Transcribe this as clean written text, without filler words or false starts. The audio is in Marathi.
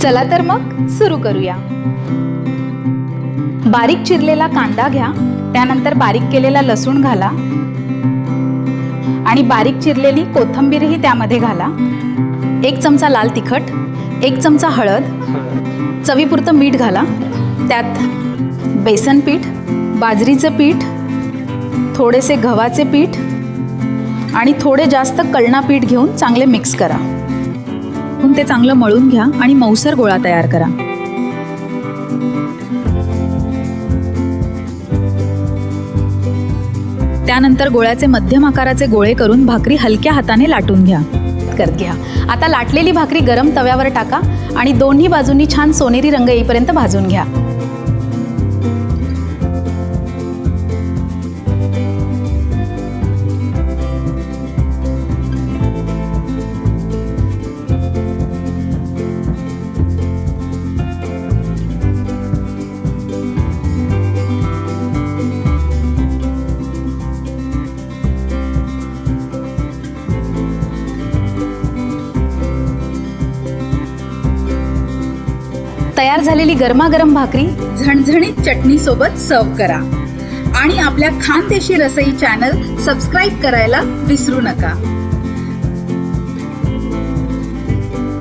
चला तर मग सुरू करूया। बारीक चिरलेला कांदा घ्या, त्यानंतर बारीक केलेला लसूण घाला आणि बारीक चिरलेली कोथिंबीरही त्यामध्ये घाला। 1 चमचा लाल तिखट, 1 चमचा हळद, चवीपुरतं मीठ घाला। त्यात बेसन पीठ, बाजरीचं पीठ, थोडेसे गव्हाचे पीठ आणि थोडे जास्त कळना पीठ घेऊन चांगले मिक्स करा। ते चांगलं मळून घ्या आणि मऊसर गोळा तयार करा। त्यानंतर गोळ्याचे मध्यम आकाराचे गोळे करून भाकरी हलक्या हाताने लाटून घ्या। आता लाटलेली भाकरी गरम तव्यावर टाका आणि दोन्ही बाजूंनी छान सोनेरी रंग येईपर्यंत भाजून घ्या। तयार झालेली गरमागरम भाकरी झणझणीत चटणी सोबत सर्व करा आणि आपल्या खानदेशी रसई चॅनल सबस्क्राइब करायला विसरू नका।